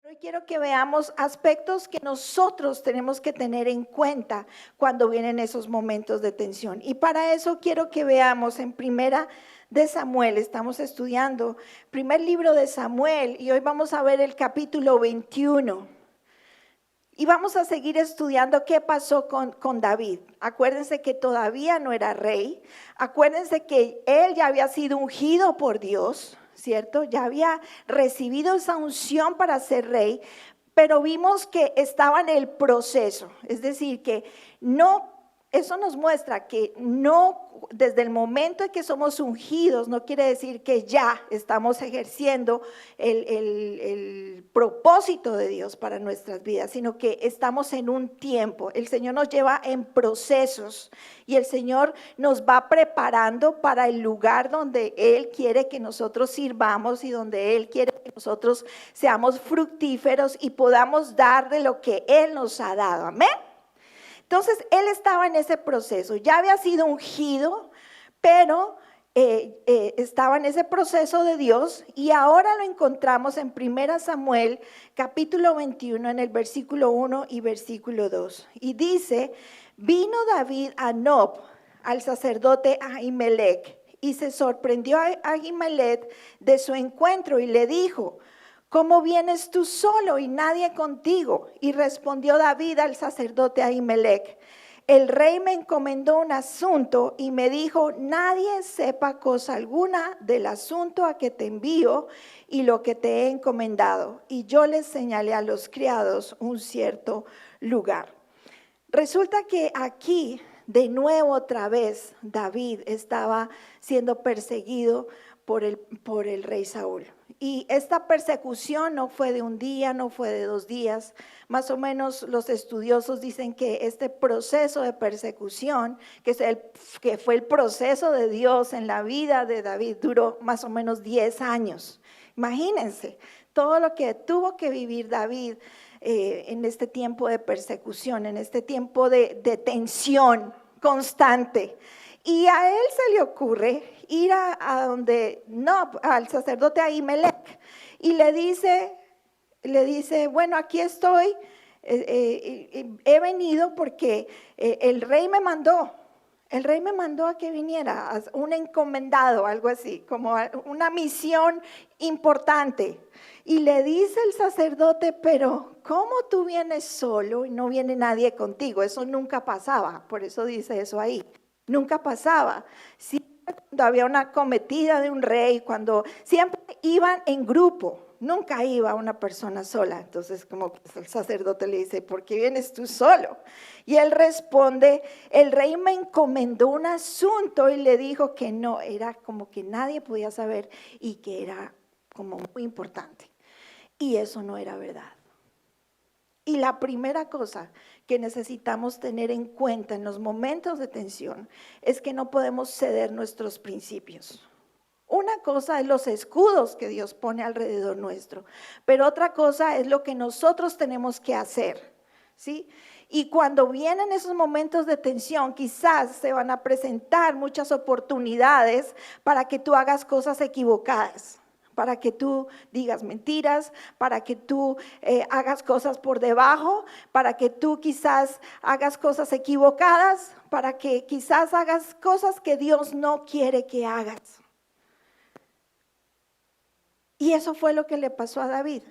Hoy quiero que veamos aspectos que nosotros tenemos que tener en cuenta cuando vienen esos momentos de tensión. Y para eso quiero que veamos en Primera de Samuel, estamos estudiando primer libro de Samuel y hoy vamos a ver el capítulo 21. Y vamos a seguir estudiando qué pasó con David. Acuérdense que todavía no era rey. Acuérdense que él ya había sido ungido por Dios, ¿cierto? Ya había recibido esa unción para ser rey, pero vimos que estaba en el proceso. Es decir, que no, eso nos muestra que no, desde el momento en que somos ungidos, no quiere decir que ya estamos ejerciendo el propósito de Dios para nuestras vidas, sino que estamos en un tiempo. El Señor nos lleva en procesos y el Señor nos va preparando para el lugar donde Él quiere que nosotros sirvamos y donde Él quiere que nosotros seamos fructíferos y podamos dar de lo que Él nos ha dado. Amén. Entonces, él estaba en ese proceso, ya había sido ungido, pero estaba en ese proceso de Dios y ahora lo encontramos en 1 Samuel capítulo 21 en el versículo 1 y versículo 2. Y dice, vino David a Nob, al sacerdote Ahimelech, y se sorprendió a Ahimelech de su encuentro y le dijo, ¿cómo vienes tú solo y nadie contigo? Y respondió David al sacerdote Ahimelech, el rey me encomendó un asunto y me dijo, nadie sepa cosa alguna del asunto a que te envío y lo que te he encomendado. Y yo les señalé a los criados un cierto lugar. Resulta que aquí, de nuevo otra vez, David estaba siendo perseguido por el rey Saúl. Y esta persecución no fue de un día, no fue de 2 días. Más o menos los estudiosos dicen que este proceso de persecución, que fue el proceso de Dios en la vida de David, duró más o menos 10 años. Imagínense todo lo que tuvo que vivir David en este tiempo de persecución, en este tiempo de tensión constante. Y a él se le ocurre ir a donde, no, al sacerdote Ahimelech, y le dice, bueno, aquí estoy, he venido porque el rey me mandó a que viniera, un encomendado, algo así, como una misión importante. Y le dice el sacerdote, pero ¿cómo tú vienes solo y no viene nadie contigo? Eso nunca pasaba, por eso dice eso ahí. Nunca pasaba. Siempre cuando había una cometida de un rey, cuando siempre iban en grupo, nunca iba una persona sola. Entonces como el sacerdote le dice, ¿por qué vienes tú solo? Y él responde, el rey me encomendó un asunto y le dijo que no, era como que nadie podía saber y que era como muy importante. Y eso no era verdad. Y la primera cosa que necesitamos tener en cuenta en los momentos de tensión es que no podemos ceder nuestros principios. Una cosa es los escudos que Dios pone alrededor nuestro, pero otra cosa es lo que nosotros tenemos que hacer, ¿sí? Y cuando vienen esos momentos de tensión, quizás se van a presentar muchas oportunidades para que tú hagas cosas equivocadas, para que tú digas mentiras, para que tú hagas cosas por debajo, para que tú quizás hagas cosas equivocadas, para que quizás hagas cosas que Dios no quiere que hagas. Y eso fue lo que le pasó a David.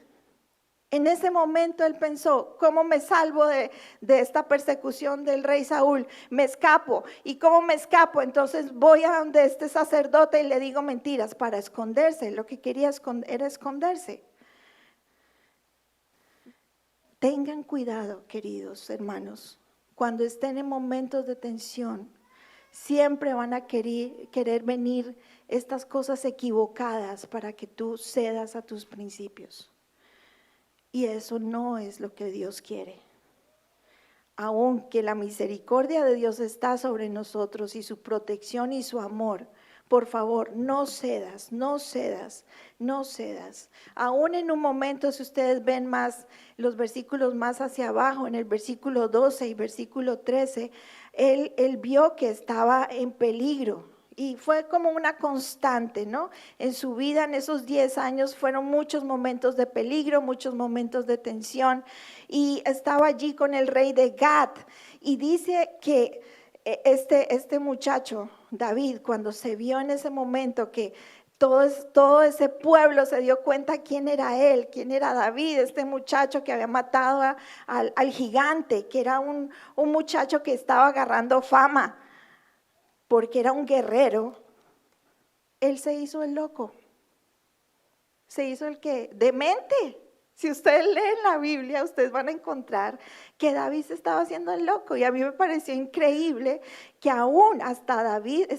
En ese momento él pensó, ¿cómo me salvo de esta persecución del rey Saúl? Me escapo. ¿Y cómo me escapo? Entonces voy a donde este sacerdote y le digo mentiras para esconderse. Lo que quería era esconderse. Tengan cuidado, queridos hermanos, cuando estén en momentos de tensión, siempre van a querer venir estas cosas equivocadas para que tú cedas a tus principios. Y eso no es lo que Dios quiere. Aunque la misericordia de Dios está sobre nosotros y su protección y su amor, por favor, no cedas, no cedas, no cedas. Aún en un momento, si ustedes ven más los versículos más hacia abajo, en el versículo 12 y versículo 13, él vio que estaba en peligro. Y fue como una constante, ¿no? En su vida, en esos 10 años, fueron muchos momentos de peligro, muchos momentos de tensión. Y estaba allí con el rey de Gad. Y dice que este muchacho, David, cuando se vio en ese momento que todo ese pueblo se dio cuenta quién era él, quién era David, este muchacho que había matado al gigante, que era un muchacho que estaba agarrando fama porque era un guerrero. Él se hizo el loco, se hizo el que, demente. Si ustedes leen la Biblia, ustedes van a encontrar que David se estaba haciendo el loco. Y a mí me pareció increíble que aún hasta David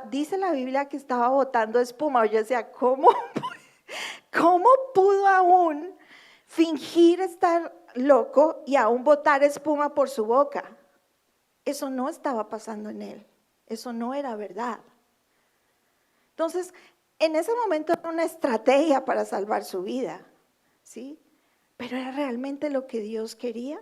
dice la Biblia que estaba botando espuma. Yo decía, ¿cómo pudo aún fingir estar loco y aún botar espuma por su boca? Eso no estaba pasando en él, eso no era verdad. Entonces, en ese momento era una estrategia para salvar su vida, ¿sí? Pero ¿era realmente lo que Dios quería?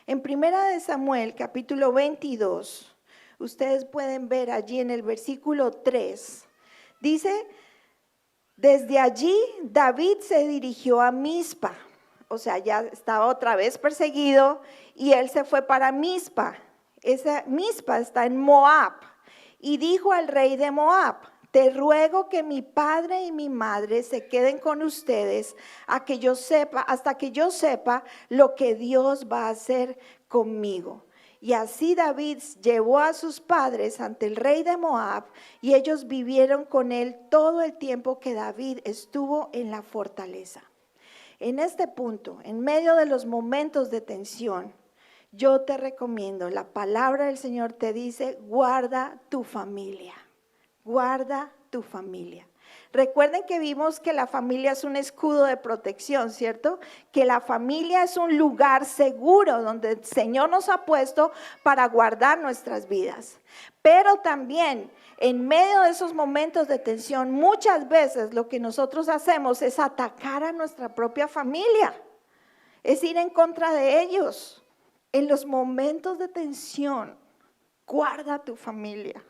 En 1 Samuel, capítulo 22, ustedes pueden ver allí en el versículo 3, dice, desde allí David se dirigió a Mizpa, o sea, ya estaba otra vez perseguido y él se fue para Mizpa. Esa Mizpa está en Moab y dijo al rey de Moab, te ruego que mi padre y mi madre se queden con ustedes hasta que yo sepa lo que Dios va a hacer conmigo. Y así David llevó a sus padres ante el rey de Moab y ellos vivieron con él todo el tiempo que David estuvo en la fortaleza. En este punto, en medio de los momentos de tensión, yo te recomiendo, la palabra del Señor te dice, guarda tu familia. Guarda tu familia. Recuerden que vimos que la familia es un escudo de protección, ¿cierto? Que la familia es un lugar seguro donde el Señor nos ha puesto para guardar nuestras vidas. Pero también en medio de esos momentos de tensión, muchas veces lo que nosotros hacemos es atacar a nuestra propia familia, es ir en contra de ellos. En los momentos de tensión, guarda tu familia.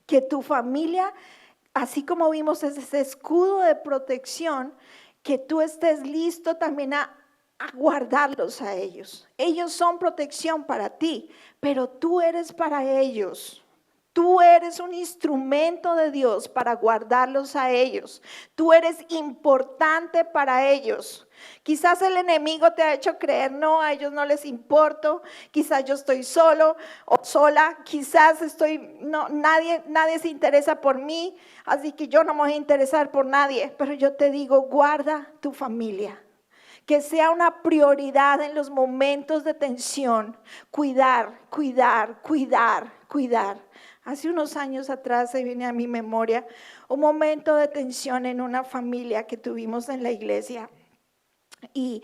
Que tu familia, así como vimos ese escudo de protección, que tú estés listo también a guardarlos a ellos. Ellos son protección para ti, pero tú eres para ellos. Tú eres un instrumento de Dios para guardarlos a ellos. Tú eres importante para ellos. Quizás el enemigo te ha hecho creer, no, a ellos no les importo. Quizás yo estoy solo o sola. Quizás nadie se interesa por mí, así que yo no me voy a interesar por nadie. Pero yo te digo, guarda tu familia. Que sea una prioridad en los momentos de tensión. Cuidar. Hace unos años atrás se viene a mi memoria un momento de tensión en una familia que tuvimos en la iglesia. Y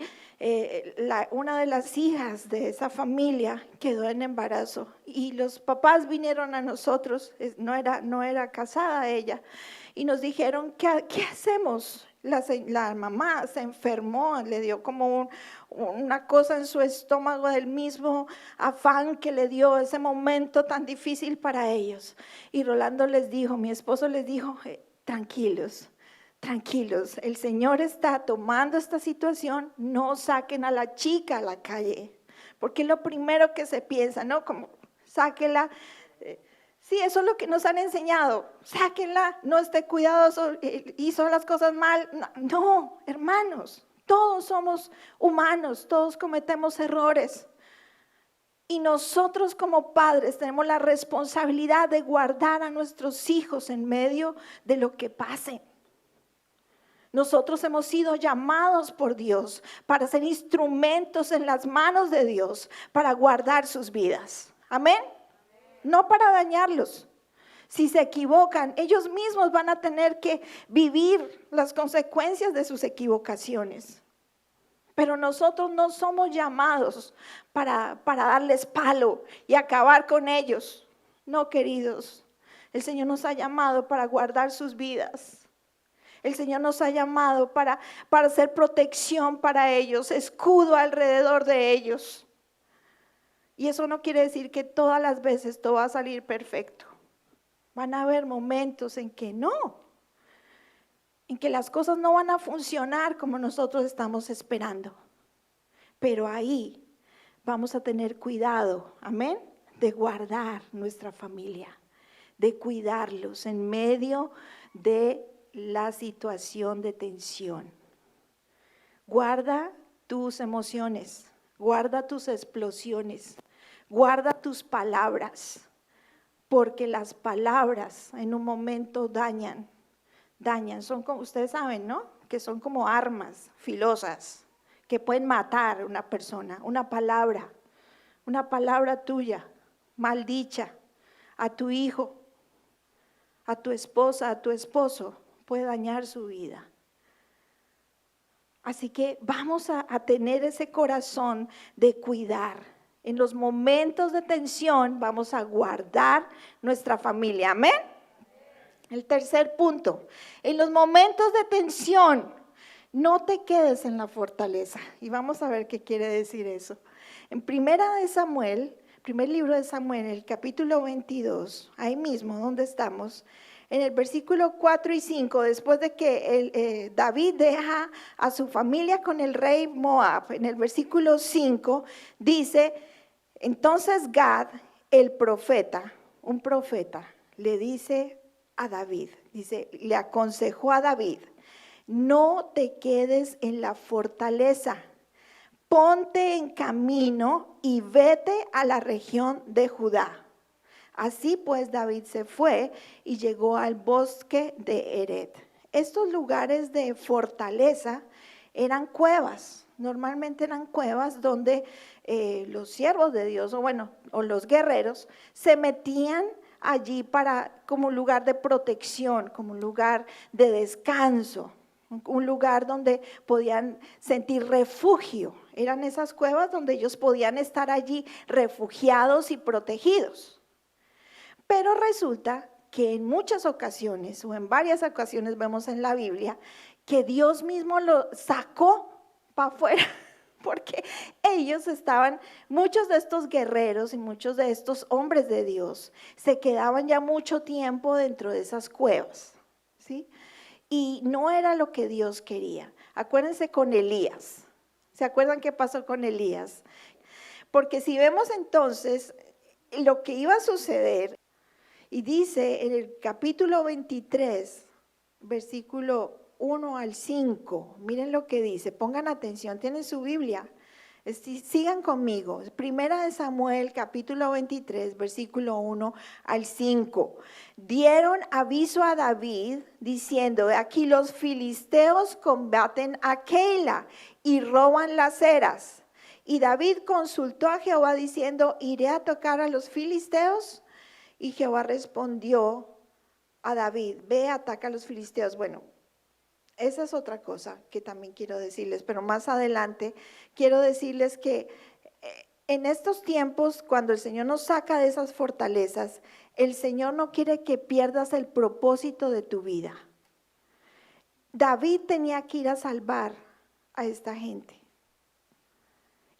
una de las hijas de esa familia quedó en embarazo y los papás vinieron a nosotros, no era casada ella, y nos dijeron, ¿qué hacemos? La mamá se enfermó, le dio como una cosa en su estómago del mismo afán que le dio ese momento tan difícil para ellos. Y Rolando mi esposo les dijo, tranquilos, el Señor está tomando esta situación, no saquen a la chica a la calle, porque es lo primero que se piensa, ¿no? Como sáquenla. Sí, eso es lo que nos han enseñado, sáquenla, no esté cuidadoso, hizo las cosas mal. No, hermanos, todos somos humanos, todos cometemos errores. Y nosotros como padres tenemos la responsabilidad de guardar a nuestros hijos en medio de lo que pase. Nosotros hemos sido llamados por Dios para ser instrumentos en las manos de Dios, para guardar sus vidas. Amén. No para dañarlos. Si se equivocan, ellos mismos van a tener que vivir las consecuencias de sus equivocaciones. Pero nosotros no somos llamados para darles palo y acabar con ellos. No, queridos, el Señor nos ha llamado para guardar sus vidas. El Señor nos ha llamado para hacer protección para ellos, escudo alrededor de ellos. Y eso no quiere decir que todas las veces todo va a salir perfecto. Van a haber momentos en que no, en que las cosas no van a funcionar como nosotros estamos esperando. Pero ahí vamos a tener cuidado, amén, de guardar nuestra familia, de cuidarlos en medio de la situación de tensión. Guarda tus emociones, guarda tus explosiones, guarda tus palabras, porque las palabras en un momento dañan, son como, ustedes saben, ¿no? Que son como armas filosas, que pueden matar a una persona. Una palabra tuya, maldicha, a tu hijo, a tu esposa, a tu esposo, puede dañar su vida. Así que vamos a tener ese corazón de cuidar. En los momentos de tensión vamos a guardar nuestra familia. Amén. El tercer punto, en los momentos de tensión, no te quedes en la fortaleza. Y vamos a ver qué quiere decir eso. En primera de Samuel, primer libro de Samuel, el capítulo 22, ahí mismo donde estamos, en el versículo 4 y 5, después de que David deja a su familia con el rey Moab, en el versículo 5 dice, entonces Gad, el profeta, un profeta, le dice a David, le aconsejó a David, no te quedes en la fortaleza, ponte en camino y vete a la región de Judá. Así pues David se fue y llegó al bosque de Eret. Estos lugares de fortaleza eran cuevas, normalmente eran cuevas donde los siervos de Dios, o los guerreros, se metían allí como lugar de protección, como lugar de descanso, un lugar donde podían sentir refugio. Eran esas cuevas donde ellos podían estar allí refugiados y protegidos. Pero resulta que en muchas ocasiones, o en varias ocasiones vemos en la Biblia, que Dios mismo lo sacó para afuera, porque muchos de estos guerreros y muchos de estos hombres de Dios, se quedaban ya mucho tiempo dentro de esas cuevas, ¿sí? Y no era lo que Dios quería. Acuérdense con Elías. ¿Se acuerdan qué pasó con Elías? Porque si vemos entonces lo que iba a suceder, y dice en el capítulo 23, versículo 1 al 5, miren lo que dice, pongan atención, tienen su Biblia, sigan conmigo. Primera de Samuel, capítulo 23, versículo 1 al 5. Dieron aviso a David diciendo, aquí los filisteos combaten a Keila y roban las eras. Y David consultó a Jehová diciendo, ¿iré a tocar a los filisteos? Y Jehová respondió a David, ve, ataca a los filisteos. Bueno, esa es otra cosa que también quiero decirles, pero más adelante quiero decirles que en estos tiempos, cuando el Señor nos saca de esas fortalezas, el Señor no quiere que pierdas el propósito de tu vida. David tenía que ir a salvar a esta gente.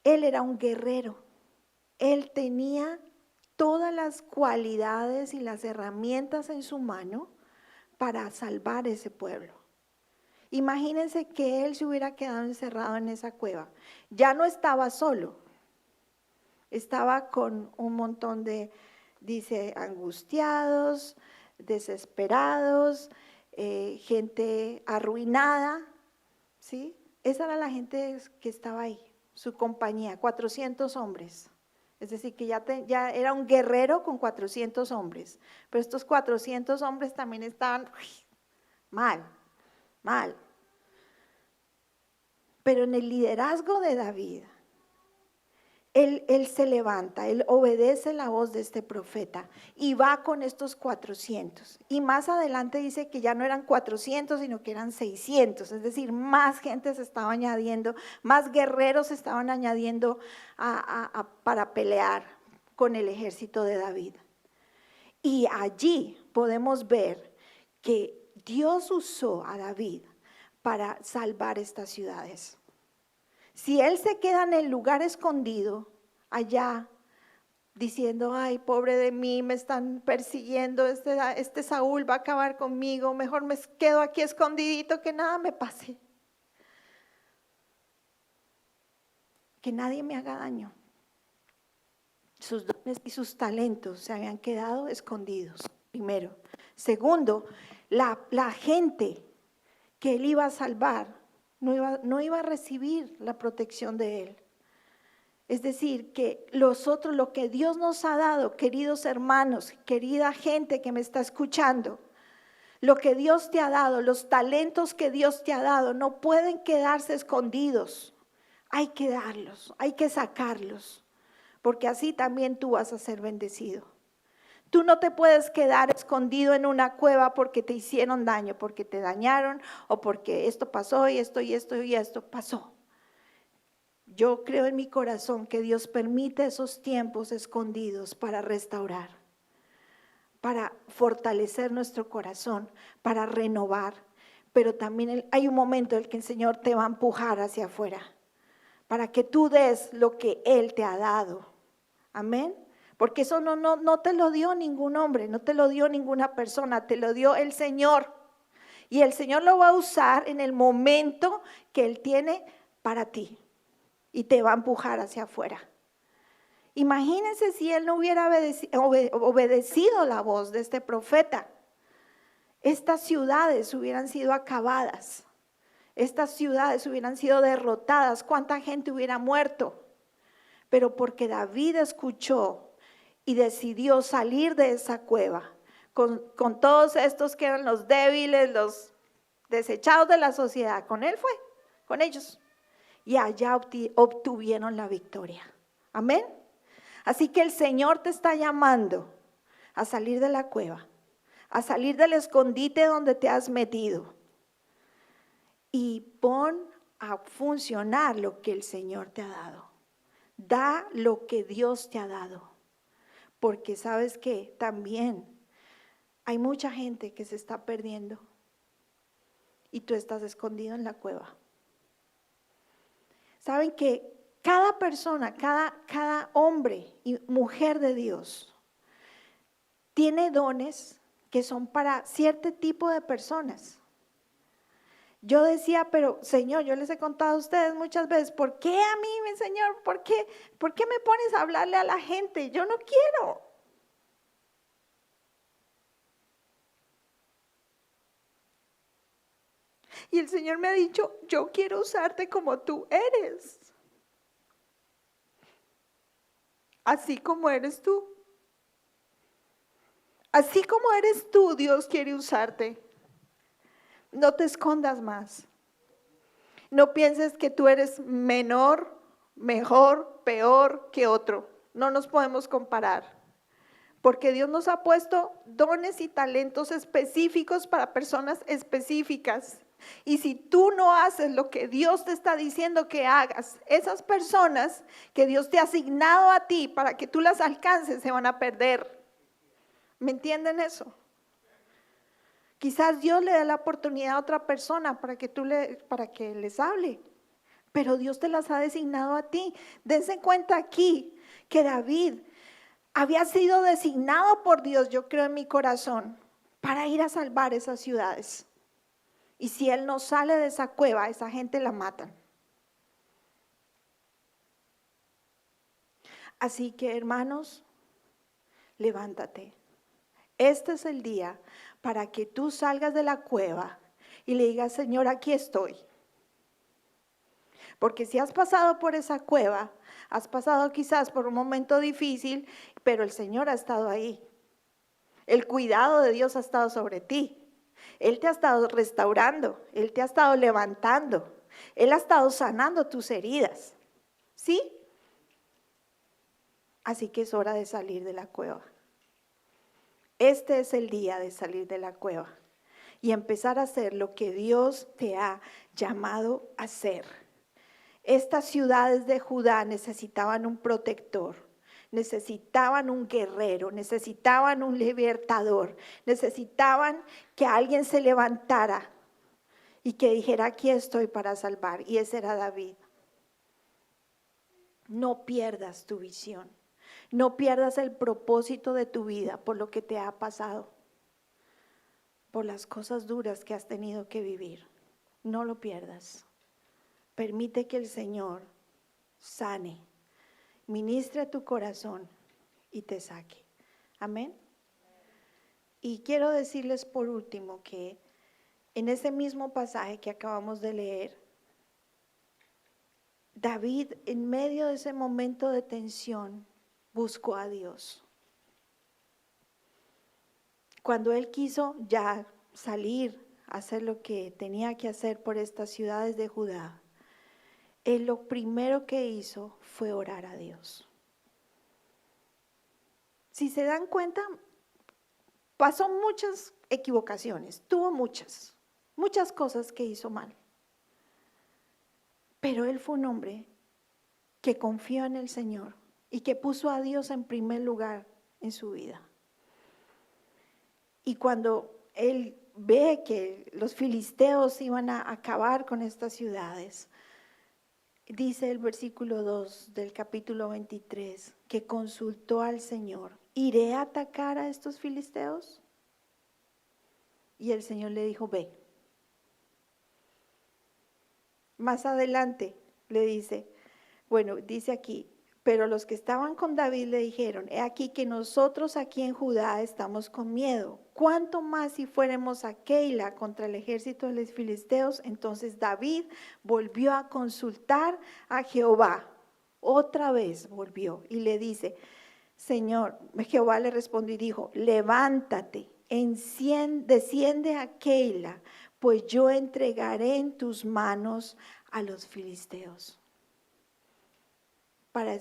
Él era un guerrero. Él tenía todas las cualidades y las herramientas en su mano para salvar ese pueblo. Imagínense que él se hubiera quedado encerrado en esa cueva. Ya no estaba solo, estaba con un montón de, dice, angustiados, desesperados, gente arruinada, ¿sí? Esa era la gente que estaba ahí, su compañía, 400 hombres. Es decir, que ya era un guerrero con 400 hombres, pero estos 400 hombres también estaban mal. Pero en el liderazgo de David, él se levanta, él obedece la voz de este profeta y va con estos 400. Y más adelante dice que ya no eran 400, sino que eran 600. Es decir, más gente se estaba añadiendo, más guerreros se estaban añadiendo para pelear con el ejército de David. Y allí podemos ver que Dios usó a David para salvar estas ciudades. Si él se queda en el lugar escondido, allá diciendo, ay, pobre de mí, me están persiguiendo, este Saúl va a acabar conmigo, mejor me quedo aquí escondidito, que nada me pase, que nadie me haga daño. Sus dones y sus talentos se habían quedado escondidos, primero. Segundo, la gente que él iba a salvar no iba a recibir la protección de él. Es decir, que lo que Dios nos ha dado, queridos hermanos, querida gente que me está escuchando, lo que Dios te ha dado, los talentos que Dios te ha dado, no pueden quedarse escondidos. Hay que darlos, hay que sacarlos, porque así también tú vas a ser bendecido. Tú no te puedes quedar escondido en una cueva porque te hicieron daño, porque te dañaron o porque esto pasó y esto y esto y esto pasó. Yo creo en mi corazón que Dios permite esos tiempos escondidos para restaurar, para fortalecer nuestro corazón, para renovar. Pero también hay un momento en el que el Señor te va a empujar hacia afuera, para que tú des lo que Él te ha dado. Amén. Porque eso no te lo dio ningún hombre, no te lo dio ninguna persona, te lo dio el Señor. Y el Señor lo va a usar en el momento que Él tiene para ti. Y te va a empujar hacia afuera. Imagínense si él no hubiera obedecido la voz de este profeta. Estas ciudades hubieran sido acabadas. Estas ciudades hubieran sido derrotadas. ¿Cuánta gente hubiera muerto? Pero porque David escuchó y decidió salir de esa cueva, con todos estos que eran los débiles, los desechados de la sociedad, con él fue, con ellos. Y allá obtuvieron la victoria. Amén. Así que el Señor te está llamando a salir de la cueva, a salir del escondite donde te has metido. Y pon a funcionar lo que el Señor te ha dado. Da lo que Dios te ha dado. Porque sabes que también hay mucha gente que se está perdiendo. Y tú estás escondido en la cueva. Saben que cada persona, cada hombre y mujer de Dios tiene dones que son para cierto tipo de personas. Yo decía, pero Señor, yo les he contado a ustedes muchas veces, ¿por qué a mí, mi Señor? ¿Por qué me pones a hablarle a la gente? Yo no quiero. Y el Señor me ha dicho, yo quiero usarte como tú eres. Así como eres tú. Así como eres tú, Dios quiere usarte. No te escondas más. No pienses que tú eres menor, mejor, peor que otro. No nos podemos comparar. Porque Dios nos ha puesto dones y talentos específicos para personas específicas. Y si tú no haces lo que Dios te está diciendo que hagas, esas personas que Dios te ha asignado a ti para que tú las alcances se van a perder. ¿Me entienden eso? Quizás Dios le dé la oportunidad a otra persona para que les hable, pero Dios te las ha designado a ti. Dense cuenta aquí que David había sido designado por Dios, yo creo en mi corazón, para ir a salvar esas ciudades. Y si él no sale de esa cueva, esa gente la matan. Así que, hermanos, levántate. Este es el día para que tú salgas de la cueva y le digas, Señor, aquí estoy. Porque si has pasado por esa cueva, has pasado quizás por un momento difícil, pero el Señor ha estado ahí. El cuidado de Dios ha estado sobre ti. Él te ha estado restaurando, Él te ha estado levantando, Él ha estado sanando tus heridas. ¿Sí? Así que es hora de salir de la cueva. Este es el día de salir de la cueva y empezar a hacer lo que Dios te ha llamado a hacer. Estas ciudades de Judá necesitaban un protector, necesitaban un guerrero, necesitaban un libertador, necesitaban que alguien se levantara y que dijera, aquí estoy para salvar. Y ese era David. No pierdas tu visión. No pierdas el propósito de tu vida por lo que te ha pasado, por las cosas duras que has tenido que vivir. No lo pierdas. Permite que el Señor sane, ministre a tu corazón y te saque. Amén. Y quiero decirles por último que en ese mismo pasaje que acabamos de leer, David, en medio de ese momento de tensión, buscó a Dios. Cuando él quiso ya salir a hacer lo que tenía que hacer por estas ciudades de Judá, él lo primero que hizo fue orar a Dios. Si se dan cuenta, pasó muchas equivocaciones, tuvo muchas cosas que hizo mal. Pero él fue un hombre que confió en el Señor y que puso a Dios en primer lugar en su vida. Y cuando él ve que los filisteos iban a acabar con estas ciudades, dice el versículo 2 del capítulo 23, que consultó al Señor: ¿iré a atacar a estos filisteos? Y el Señor le dijo: ve. Más adelante le dice, dice aquí, pero los que estaban con David le dijeron: he aquí que nosotros aquí en Judá estamos con miedo. ¿Cuánto más si fuéramos a Keila contra el ejército de los filisteos? Entonces David volvió a consultar a Jehová. Otra vez volvió y le dice: Señor, Jehová le respondió y dijo: levántate, desciende a Keila, pues yo entregaré en tus manos a los filisteos. Para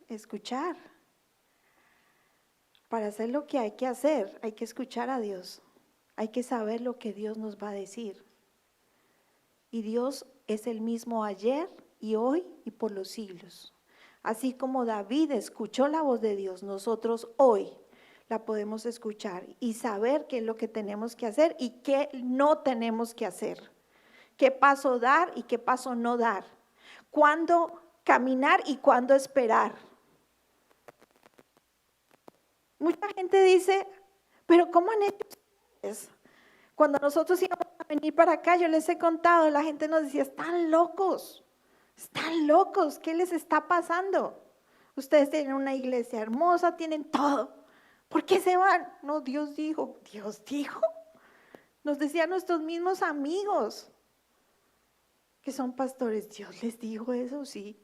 escuchar. Para hacer lo que hay que hacer, hay que escuchar a Dios. Hay que saber lo que Dios nos va a decir. Y Dios es el mismo ayer y hoy y por los siglos. Así como David escuchó la voz de Dios, nosotros hoy la podemos escuchar y saber qué es lo que tenemos que hacer y qué no tenemos que hacer. Qué paso dar y qué paso no dar. Cuándo caminar y cuándo esperar. Mucha gente dice: pero ¿cómo han hecho ustedes? Cuando nosotros íbamos a venir para acá, yo les he contado, la gente nos decía: están locos, ¿qué les está pasando? Ustedes tienen una iglesia hermosa, tienen todo, ¿por qué se van? No, Dios dijo. Nos decían nuestros mismos amigos que son pastores: Dios les dijo eso. Sí,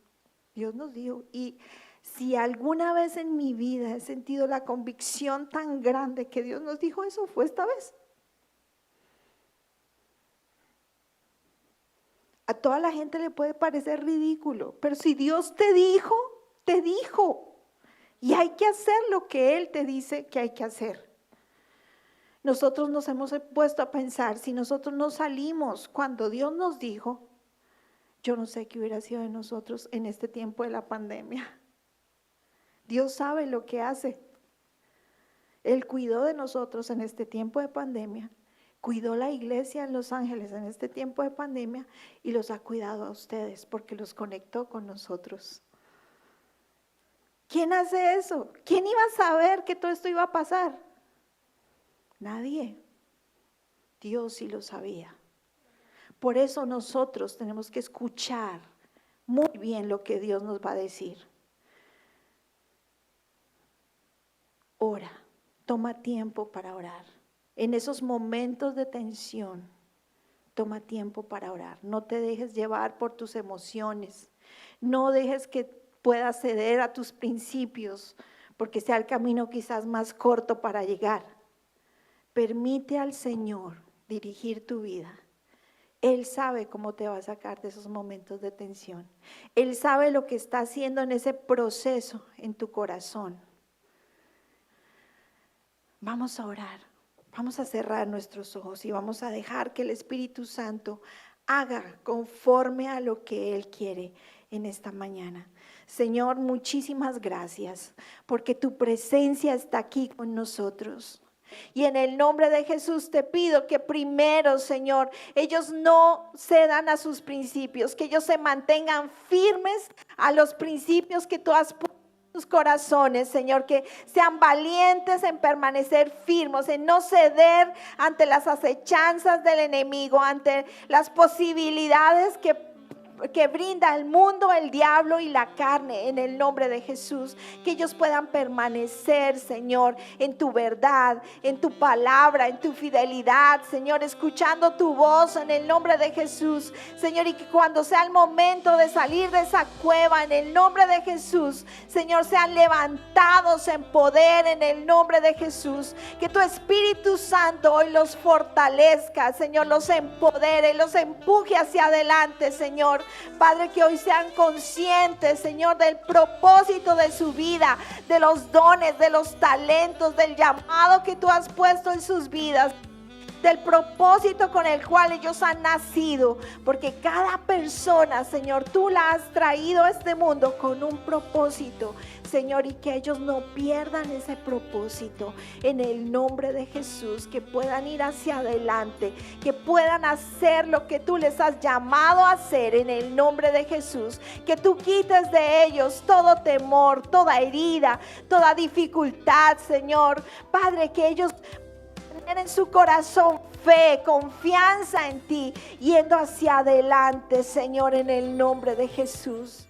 Dios nos dijo. Y si alguna vez en mi vida he sentido la convicción tan grande que Dios nos dijo eso, fue esta vez. A toda la gente le puede parecer ridículo, pero si Dios te dijo, te dijo. Y hay que hacer lo que Él te dice que hay que hacer. Nosotros nos hemos puesto a pensar, si nosotros no salimos cuando Dios nos dijo, yo no sé qué hubiera sido de nosotros en este tiempo de la pandemia. Dios sabe lo que hace. Él cuidó de nosotros en este tiempo de pandemia, cuidó la iglesia en Los Ángeles en este tiempo de pandemia y los ha cuidado a ustedes porque los conectó con nosotros. ¿Quién hace eso? ¿Quién iba a saber que todo esto iba a pasar? Nadie. Dios sí lo sabía. Por eso nosotros tenemos que escuchar muy bien lo que Dios nos va a decir. Ora, toma tiempo para orar. En esos momentos de tensión, toma tiempo para orar. No te dejes llevar por tus emociones. No dejes que puedas ceder a tus principios, porque sea el camino quizás más corto para llegar. Permite al Señor dirigir tu vida. Él sabe cómo te va a sacar de esos momentos de tensión. Él sabe lo que está haciendo en ese proceso en tu corazón. Vamos a orar, vamos a cerrar nuestros ojos y vamos a dejar que el Espíritu Santo haga conforme a lo que Él quiere en esta mañana. Señor, muchísimas gracias porque tu presencia está aquí con nosotros. Y en el nombre de Jesús te pido que primero, Señor, ellos no cedan a sus principios, que ellos se mantengan firmes a los principios que tú has puesto sus corazones, Señor, que sean valientes en permanecer firmes, en no ceder ante las acechanzas del enemigo, ante las posibilidades que brinda el mundo, el diablo y la carne, en el nombre de Jesús. Que ellos puedan permanecer, Señor, en tu verdad, en tu palabra, en tu fidelidad, Señor, escuchando tu voz en el nombre de Jesús, Señor, y que cuando sea el momento de salir de esa cueva, en el nombre de Jesús, Señor, sean levantados en poder en el nombre de Jesús. Que tu Espíritu Santo hoy los fortalezca, Señor, los empodere, los empuje hacia adelante, Señor. Padre, que hoy sean conscientes, Señor, del propósito de su vida, de los dones, de los talentos, del llamado que tú has puesto en sus vidas, del propósito con el cual ellos han nacido, porque cada persona, Señor, tú la has traído a este mundo con un propósito, Señor, y que ellos no pierdan ese propósito en el nombre de Jesús, que puedan ir hacia adelante, que puedan hacer lo que tú les has llamado a hacer en el nombre de Jesús, que tú quites de ellos todo temor, toda herida, toda dificultad, Señor, Padre, que ellos en su corazón fe, confianza en ti, yendo hacia adelante, Señor, en el nombre de Jesús.